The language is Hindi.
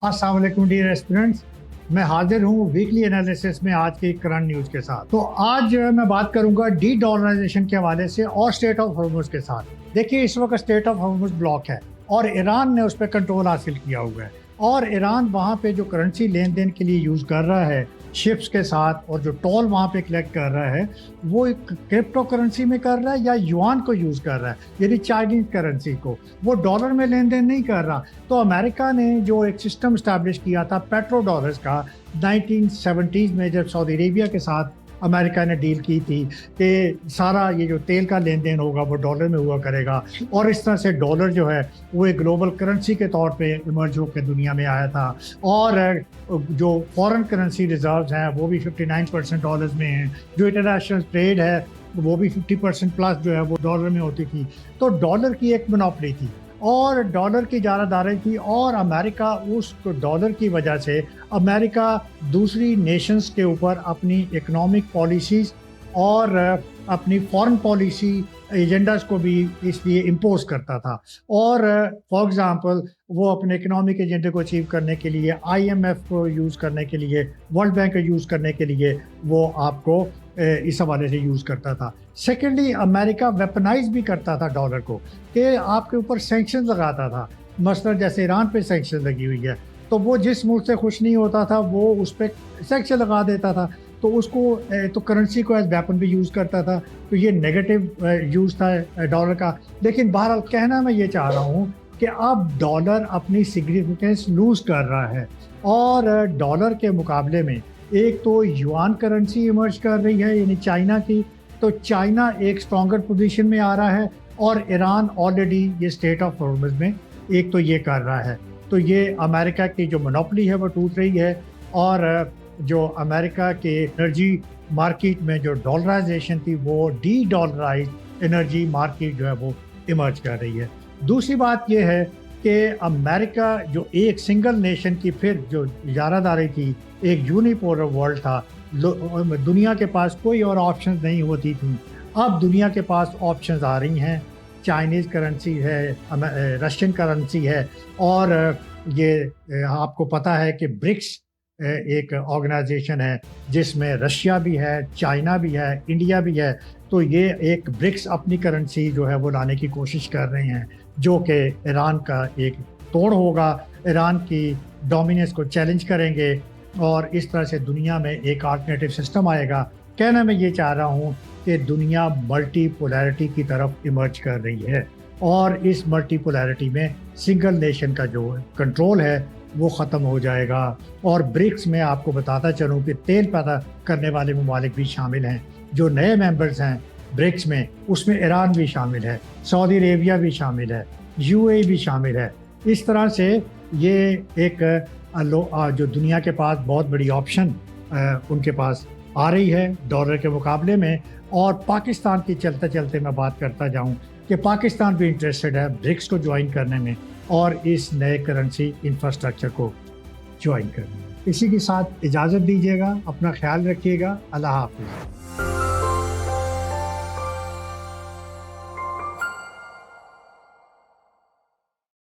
अस्सलाम वालेकुम डियर एस्पिरेंट्स। मैं हाजिर हूँ वीकली एनालिसिस में आज की करंट न्यूज़ के साथ। तो आज जो है मैं बात करूंगा डी डॉलराइजेशन के हवाले से और स्टेट ऑफ हॉर्मुज के साथ। देखिए, इस वक्त स्टेट ऑफ हॉर्मुज ब्लॉक है और ईरान ने उस पर कंट्रोल हासिल किया हुआ है और ईरान वहाँ पे जो करेंसी लेन देन के लिए यूज़ कर रहा है शिप्स के साथ, और जो टोल वहाँ पे कलेक्ट कर रहा है वो एक क्रिप्टो करेंसी में कर रहा है या युआन को यूज़ कर रहा है, यानी चाइनीज करेंसी को। वो डॉलर में लेन देन नहीं कर रहा। तो अमेरिका ने जो एक सिस्टम स्टैब्लिश किया था पेट्रो डॉलर्स का 1970s में, जब सऊदी अरेबिया के साथ अमेरिका ने डील की थी कि सारा ये जो तेल का लेन देन होगा वो डॉलर में हुआ करेगा, और इस तरह से डॉलर जो है वो एक ग्लोबल करेंसी के तौर पे इमर्ज होकर दुनिया में आया था। और जो फॉरेन करेंसी रिजर्व्स हैं वो भी 59% डॉलर्स में हैं। जो इंटरनेशनल ट्रेड है वो भी 50% प्लस जो है वो डॉलर में होती थी। तो डॉलर की एक मोनोपोली थी और डॉलर की जारादारी थी, और अमेरिका उस डॉलर की वजह से अमेरिका दूसरी नेशंस के ऊपर अपनी इकोनॉमिक पॉलिसीज़ और अपनी फॉरेन पॉलिसी एजेंडास को भी इसलिए इम्पोज करता था। और फॉर एग्जांपल वो अपने इकोनॉमिक एजेंडे को अचीव करने के लिए आईएमएफ को यूज़ करने के लिए, वर्ल्ड बैंक को यूज़ करने के लिए वो आपको इस हवाले से यूज़ करता था। सेकेंडली, अमेरिका वेपनाइज भी करता था डॉलर को कि आपके ऊपर सैंक्शन लगाता था। मसलन जैसे ईरान पे सैंक्शन लगी हुई है तो वो जिस मुल्क से खुश नहीं होता था वो उस पर सैंक्शन लगा देता था, तो उसको तो करेंसी को एज वेपन भी यूज़ करता था। तो ये नेगेटिव यूज़ था डॉलर का। लेकिन बहरहाल कहना मैं ये चाह रहा हूँ कि अब डॉलर अपनी सिग्निफिकेंस लूज़ कर रहा है और डॉलर के मुकाबले में एक तो युआन करेंसी इमर्ज कर रही है, यानी चाइना की। तो चाइना एक स्ट्रॉन्गर पोजीशन में आ रहा है और ईरान ऑलरेडी ये स्टेट ऑफ हॉर्मुज में एक तो ये कर रहा है। तो ये अमेरिका की जो मोनोपोली है वो टूट रही है, और जो अमेरिका के एनर्जी मार्केट में जो डॉलराइजेशन थी वो डी डॉलराइज एनर्जी मार्केट जो है वो इमर्ज कर रही है। दूसरी बात ये है कि अमेरिका जो एक सिंगल नेशन की फिर जो इजारादारी थी, एक यूनिपोलर वर्ल्ड था, दुनिया के पास कोई और ऑप्शन नहीं होती थी। अब दुनिया के पास ऑप्शंस आ रही हैं। चाइनीज़ करेंसी है, रशियन करेंसी है, और ये आपको पता है कि ब्रिक्स एक ऑर्गेनाइजेशन है जिसमें रशिया भी है, चाइना भी है, इंडिया भी है। तो ये एक ब्रिक्स अपनी करेंसी जो है वो लाने की कोशिश कर रहे हैं, जो कि ईरान का एक तोड़ होगा, ईरान की डोमिनेंस को चैलेंज करेंगे और इस तरह से दुनिया में एक अल्टरनेटिव सिस्टम आएगा। कहना मैं ये चाह रहा हूँ कि दुनिया मल्टीपोलैरिटी की तरफ इमर्ज कर रही है, और इस मल्टीपोलैरिटी में सिंगल नेशन का जो कंट्रोल है वो ख़त्म हो जाएगा। और ब्रिक्स में आपको बताता चलूँ कि तेल पैदा करने वाले ममालिक भी शामिल हैं। जो नए मेंबर्स हैं ब्रिक्स में, उसमें ईरान भी शामिल है, सऊदी अरेबिया भी शामिल है, यूएई भी शामिल है। इस तरह से ये एक जो दुनिया के पास बहुत बड़ी ऑप्शन उनके पास आ रही है डॉलर के मुकाबले में। और पाकिस्तान की चलते चलते मैं बात करता जाऊं कि पाकिस्तान भी इंटरेस्टेड है ब्रिक्स को ज्वाइन करने में और इस नए करेंसी इंफ्रास्ट्रक्चर को ज्वाइन करने में। इसी के साथ इजाज़त दीजिएगा, अपना ख्याल रखिएगा। अल्लाह हाफ़िज़।